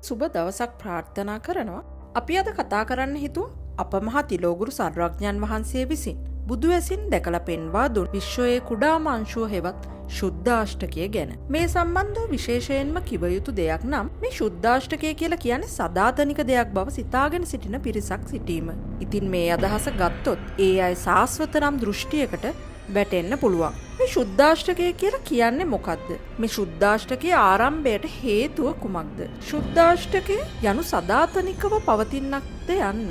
සුබ දවසක් ප්‍රාර්ථනා කරනවා. අපි අද කතා කරන්න හිතුව අපමහා තිලෝගුරු සර්වඥයන් වහන්සේ විසින් බුදු ඇසින් දැකලා පෙන්වා දුන් විශ්වයේ කුඩාම අංශුව හෙවත් ශුද්ධාෂ්ටකය ගැන. මේ සම්බන්ධව විශේෂයෙන්ම කිව යුතු දෙයක් නම් මේ ශුද්ධාෂ්ටකය කියලා කියන්නේ සදාතනික දෙයක් බව සිතාගෙන සිටින පිරිසක් සිටීම. ඉතින් මේ අදහස ගත්තොත් ඒ අය සාස්වත නම් දෘෂ්ටියකට වැටෙන්න පුළුවන්. මේ ශුද්ධාෂ්ටකය කියලා කියන්නේ මොකක්ද? මේ ශුද්ධාෂ්ටකයේ ආරම්භයට හේතුව කුමක්ද? ශුද්ධාෂ්ටකය යනු සදාතනිකව පවතිනක්ද යන්න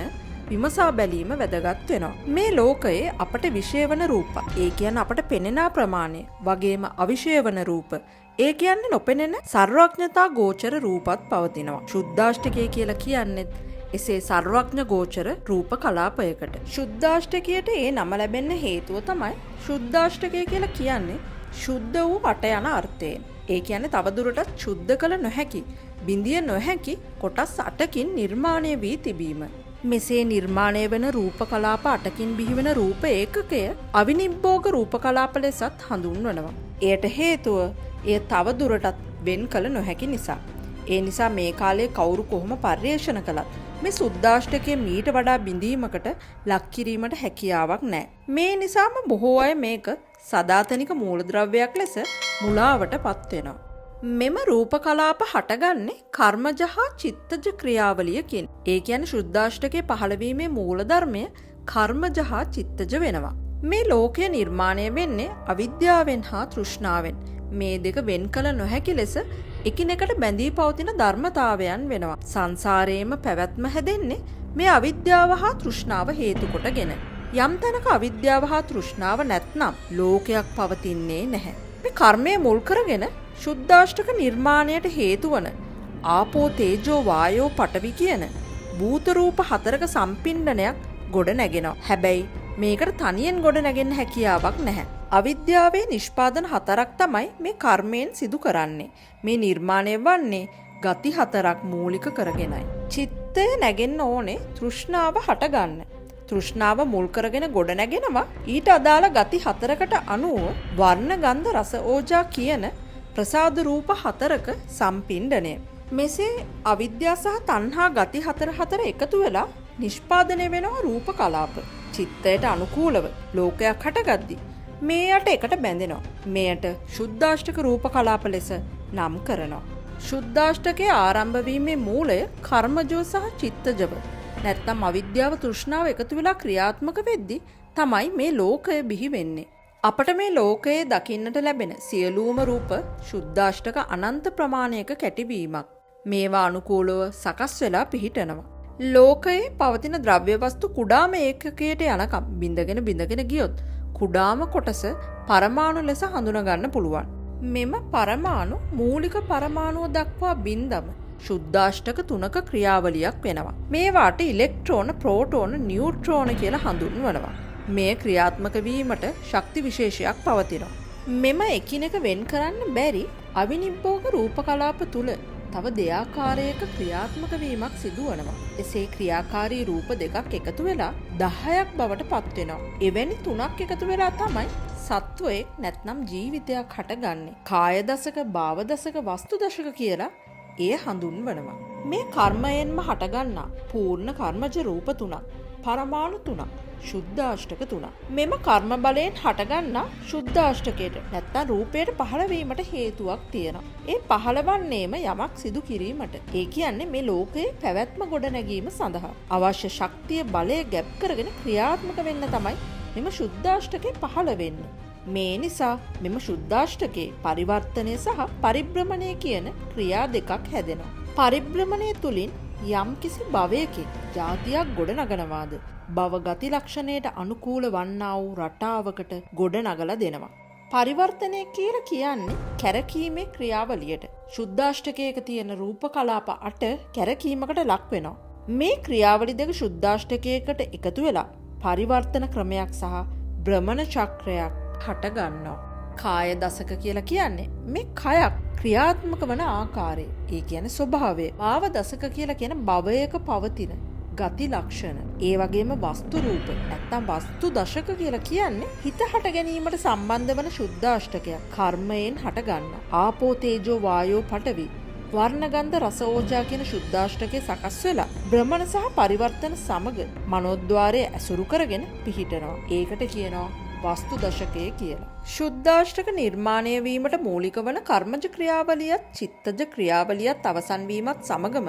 විමසා බැලීම වැදගත් වෙනවා. මේ ලෝකයේ අපට විශේෂ වන රූප, ඒ කියන්නේ අපට පෙනෙන ප්‍රමාණය, වගේම අවිශේෂ වන රූප, ඒ කියන්නේ නොපෙනෙන සර්වඥතා ගෝචර රූපත් පවතිනවා. ශුද්ධාෂ්ටකය කියලා කියන්නේ එසේ සර්වඥ ගෝචර රූප කලාපයකට. ශුද්ධාෂ්ටකයට ඒ නම ලැබෙන්න හේතුව තමයි ශුද්ධාෂ්ටකය කියලා කියන්නේ ශුද්ධ වූ වට යන අර්ථයෙන්. ඒ කියන්නේ තවදුරටත් ශුද්ධ කළ නොහැකි, බිඳිය නොහැකි කොටස් 8කින් නිර්මාණය වී තිබීම. මෙසේ නිර්මාණය වන රූප කලාප 8කින් බිහිවන රූප ඒකකය අවිනිබ්බෝග රූප කලාප ලෙසත් හඳුන්වනවා. එයට හේතුව එය තවදුරටත් වෙන් කළ නොහැකි නිසා. ඒ නිසා මේ කාලයේ කවුරු කොහොම පර්යේෂණ කළත් මේ ශුද්ධාෂ්ටකය මීට වඩා බිඳීමකට ලක් කිරීමට හැකියාවක් නැහැ. මේ නිසාම බොහෝ අය මේක සදාතනික මූලද්‍රව්‍යයක් ලෙස මුලාවට පත් වෙනවා. මෙම රූප කලාප හටගන්නේ කර්මජ හා චිත්තජ ක්‍රියාවලියකින්. ඒ කියන්නේ ශුද්ධාෂ්ටකයේ පහළවීමේ මූලධර්මය කර්මජ හා චිත්තජ වෙනවා. මේ ලෝකය නිර්මාණය වෙන්නේ අවිද්‍යාවෙන් හා තෘෂ්ණාවෙන්. මේ දෙක වෙන් කළ නොහැකි ලෙස එකිනෙකට බැඳී පවතින ධර්මතාවයන් වෙනවා. සංසාරයේම පැවැත්ම හැදෙන්නේ මේ අවිද්‍යාව හා තෘෂ්ණාව හේතු කොටගෙන. යම් තැනක අවිද්‍යාව හා තෘෂ්ණාව නැත්නම් ලෝකයක් පවතින්නේ නැහැ. මේ කර්මය මුල් කරගෙන ශුද්ධාෂ්ටක නිර්මාණයට හේතු වන ආපෝ තේජෝ වායෝ පඨවි කියන භූත රූප 4ක සම්පින්ඩනයක් ගොඩ නැගෙනවා. හැබැයි මේකට තනියෙන් ගොඩ නැගෙන්න හැකියාවක් නැහැ. අවිද්‍යාවේ නිෂ්පාදන 4ක් තමයි මේ කර්මයෙන් සිදු කරන්නේ. මේ නිර්මාණය වන්නේ ගති 4ක් මූලික කරගෙනයි. චිත්තය නැගෙන්න ඕනේ තෘෂ්ණාව හටගන්න. තෘෂ්ණාව මුල් කරගෙන ගොඩ නැගෙනවා ඊට අදාළ ගති 4කට අනුව වර්ණ ගන්ධ රස ඕජා කියන ප්‍රසාද රූප 4ක සම්පින්ඩනය. මෙසේ අවිද්‍යාව සහ තණ්හා ගති 4 එකතු වෙලා නිෂ්පාදනය වෙනවා රූප කලාප. චිත්තයට අනුකූලව ලෝකයක් හටගද්දී මේ යට එකට බැඳෙනවා. මෙයට ශුද්ධාෂ්ටක රූප කලාප ලෙස නම් කරනවා. ශුද්ධාෂ්ටකයේ ආරම්භ වීමේ මූලය කර්මජෝ සහ චිත්තජව. නැත්නම් අවිද්‍යාව තෘෂ්ණාව එකතු වෙලා ක්‍රියාත්මක වෙද්දී තමයි මේ ලෝකය බිහි වෙන්නේ. අපට මේ ලෝකයේ දකින්නට ලැබෙන සියලුම රූප ශුද්ධාෂ්ටක අනන්ත ප්‍රමාණයක කැටිවීමක්. මේවා අනුකූලව සකස් වෙලා පිහිටනවා. ලෝකයේ පවතින ද්‍රව්‍ය වස්තු කුඩාම ඒකකයට යනකම් බිඳගෙන ගියොත් කුඩාම කොටස පරමාණු ලෙස හඳුනා ගන්න පුළුවන්. මෙම පරමාණු මූලික පරමාණුව දක්වා බින්දම ශුද්ධාෂ්ටක 3ක ක්‍රියාවලියක් වෙනවා. මේවාට ඉලෙක්ට්‍රෝන, ප්‍රෝටෝන, නියුට්‍රෝන කියලා හඳුන්වනවා. මේ ක්‍රියාත්මක වීමට ශක්ති විශේෂයක් පවතිනවා. මෙම එකිනෙක වෙන් කරන්න බැරි අවිනිබ්බෝග රූප කලාප තුල තව දෙආකාරයක ක්‍රියාත්මක වීමක් සිදුවනවා. එසේ ක්‍රියාකාරී රූප දෙකක් එකතු වෙලා 10ක් බවට පත් වෙනවා. එවැනි 3ක් එකතු වෙලා තමයි සත්වයක් නැත්නම් ජීවිතයක් හටගන්නේ. කාය දශක, භාව දශක, වස්තු දශක කියලා එය හඳුන්වනවා. මේ කර්මයෙන්ම හටගන්නා පූර්ණ කර්මජ රූප 3ක්, පරමාණු 3ක්, ශුද්ධාෂ්ටක 3ක්. මෙම කර්ම බලයෙන් හටගන්නා ශුද්ධාෂ්ටකයට නැත්නම් රූපයට පහළවීමට හේතුවක් තියෙනවා. ඒ පහළවන්නේම යමක් සිදු කිරීමට. ඒ කියන්නේ මේ ලෝකයේ පැවැත්ම ගොඩ නැගීම සඳහා අවශ්‍ය ශක්තිය, බලය ගැබ් කරගෙන ක්‍රියාත්මක වෙන්න තමයි මෙම ශුද්ධාෂ්ටකේ පහළ වෙන්නේ. මේ නිසා මෙම ශුද්ධාෂ්ටකේ පරිවර්තනය සහ පරිභ්‍රමණය කියන ක්‍රියා දෙකක් හැදෙනවා. පරිභ්‍රමණය තුලින් යම් කිසි භවයකින් જાතියක් ගොඩ නගනවාද භව ගති ලක්ෂණයට අනුකූල වන්නා වූ රටාවකට ගොඩ නගලා දෙනවා. පරිවර්තනය කියලා කියන්නේ කැරකීමේ ක්‍රියාවලියට. ශුද්ධාෂ්ටකයක තියෙන රූප කලාප 8 කැරකීමකට ලක් වෙනවා. මේ ක්‍රියාවලි දෙක ශුද්ධාෂ්ටකයකට එකතු වෙලා පරිවර්තන ක්‍රමයක් සහ භ්‍රමණ චක්‍රයක් හට ගන්නවා. කාය දශක කියලා කියන්නේ මේ කයක් ක්‍රියාත්මක වන ආකාරය. ඒ කියන්නේ ස්වභාවය. භාව දශක කියලා කියන භවයක පවතින ගති ලක්ෂණ. ඒ වගේම වස්තු රූප නැත්නම් වස්තු දශක කියලා කියන්නේ හිත හට ගැනීමට සම්බන්ධ වන ශුද්ධාෂ්ටකයක්. කර්මයෙන් හට ගන්න. ආපෝ තේජෝ වායෝ පඨවි වර්ණගන්ධ රස ඕජා කියන ශුද්ධාෂ්ටකය සකස් වෙලා භ්‍රමණ සහ පරිවර්තන සමග මනෝද්වාරය ඇසුරු කරගෙන පිහිටනවා. ඒකට කියනවා වස්තු දශකය කියලා. ශුද්ධාෂ්ටක නිර්මාණය වීමට මූලික වන කර්මජ ක්‍රියාවලියත් චිත්තජ ක්‍රියාවලියත් අවසන් වීමත් සමගම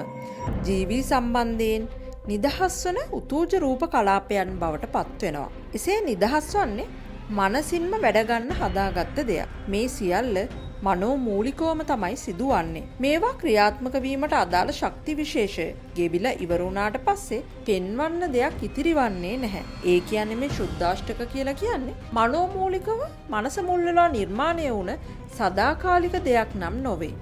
ජීවී සම්බන්ධයෙන් නිදහස් වන උතූජ රූප කලාපයන් බවට පත් වෙනවා. එසේ නිදහස් වන්නේ මනසින්ම වැඩ ගන්න හදාගත්ත දෙයක්. මේ සියල්ල මනෝ මූලිකවම තමයි සිදුවන්නේ. මේවා ක්‍රියාත්මක වීමට අදාළ ශක්ති විශේෂය ගෙවිලා ඉවර වුණාට පස්සේ පෙන්වන්න දෙයක් ඉතිරිවන්නේ නැහැ. ඒ කියන්නේ මේ ශුද්ධාෂ්ටක කියලා කියන්නේ මනෝ මූලිකව මනස මුල් වෙලා නිර්මාණය වුණ සදාකාලික දෙයක් නම් නොවේ.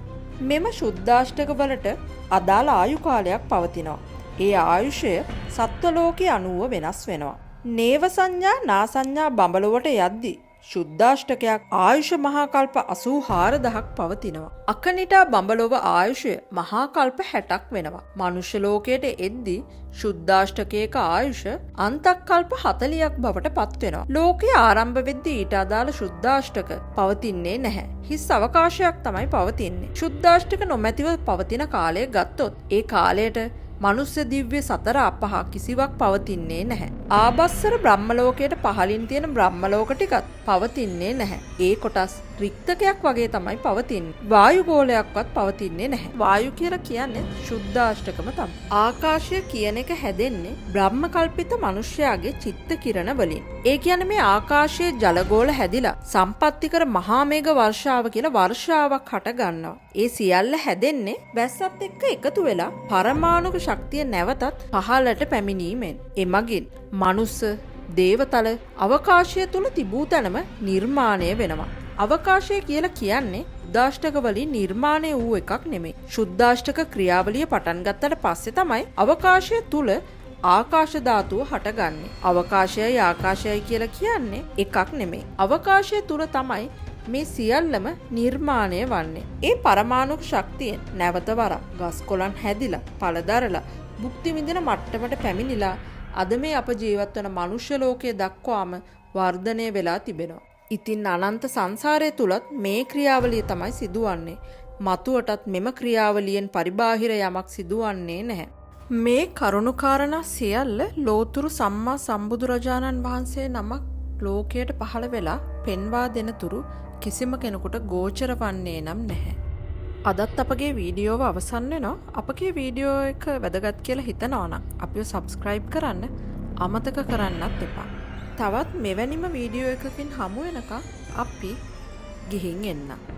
මෙම ශුද්ධාෂ්ටක වලට අදාළ ආයු කාලයක් පවතිනවා. ඒ ආයුෂය සත්ව ලෝකයේ අනුව වෙනස් වෙනවා. නේව සංඥා නා සංඥා බඹලොවට යද්දී ශුද්ධාෂ්ටකයක් ආයුෂ මහා කල්ප 84000ක් පවතිනවා. අකනිටා බඹලොව ආයුෂය මහා කල්ප 60ක් වෙනවා. මනුෂ්‍ය ලෝකයට එද්දී ශුද්ධාෂ්ටකයක ආයුෂ අන්තක් කල්ප 40ක් බවට පත් වෙනවා. ලෝකයේ ආරම්භ වෙද්දී ඊට අදාළ ශුද්ධාෂ්ටක පවතින්නේ නැහැ. හිස් අවකාශයක් තමයි පවතින්නේ. ශුද්ධාෂ්ටක නොමැතිව පවතින කාලය ගත්තොත් ඒ කාලයට මනුස්ස දිව්‍ය සතර අපහ කිසිවක් පවතින්නේ නැහැ. ආබස්සර බ්‍රහ්මලෝකයට පහළින් තියෙන බ්‍රහ්මලෝක ටිකත් පවතින්නේ නැහැ. ඒ කොටස් රික්තකයක් වගේ තමයි පවතින්නේ. වායු ගෝලයක්වත් පවතින්නේ නැහැ. වායු කියලා කියන්නේ ශුද්ධාෂ්ටකම තමයි. ආකාශය කියන එක හැදෙන්නේ බ්‍රහ්ම කල්පිත මිනිස්යාගේ චිත්ත කිරණ වලින්. ඒ කියන්නේ මේ ආකාශයේ ජලගෝල හැදිලා සම්පත්තිකර මහා මේඝ වර්ෂාව කියලා වර්ෂාවක් හට ගන්නවා. ඒ සියල්ල හැදෙන්නේ වැස්සත් එක්ක එකතු වෙලා පරමාණුක ශක්තිය නැවතත් පහළට පැමිණීමෙන්. එමගින් මනුස්ස දේවතල අවකාශය තුල තිබූ තැනම නිර්මාණය වෙනවා. අවකාශය කියලා කියන්නේ ශුද්ධාෂ්ටක වලින් නිර්මාණය වූ එකක් නෙමෙයි. ශුද්ධාෂ්ටක ක්‍රියාවලිය පටන් ගත්තට පස්සේ තමයි අවකාශය තුල ආකාශ ධාතුව හටගන්නේ. අවකාශයයි ආකාශයයි කියලා කියන්නේ එකක් නෙමෙයි. අවකාශය තුල තමයි මේ සියල්ලම නිර්මාණය වන්නේ. ඒ පරමාණුක ශක්තියෙන් නැවත වරක් ගස් කොළන් හැදිලා පළදරලා භුක්ති විඳින මට්ටමට පැමිණිලා අද මේ අප ජීවත් වන මනුෂ්‍ය ලෝකයේ දක්වාම වර්ධනය වෙලා තිබෙනවා. ඉතින් අනන්ත සංසාරය තුලත් මේ ක්‍රියාවලිය තමයි සිදුවන්නේ. මතුවටත් මෙම ක්‍රියාවලියෙන් පරිබාහිර යමක් සිදුවන්නේ නැහැ. මේ කරුණුකාරණා සියල්ල ලෝතුරු සම්මා සම්බුදුරජාණන් වහන්සේ නමක් ලෝකයට පහළ වෙලා පෙන්වා දෙනතුරු කිසිම කෙනෙකුට ගෝචර වන්නේ නම් නැහැ. අදත් අපගේ වීඩියෝව අවසන් වෙනවා. අපගේ වීඩියෝ එක වැදගත් කියලා හිතනවා නම් අපිව සබ්ස්ක්‍රයිබ් කරන්න අමතක කරන්නත් එපා. තවත් මෙවැනිම වීඩියෝ එකකින් හමු වෙනකම් අපි ගිහින් එන්න.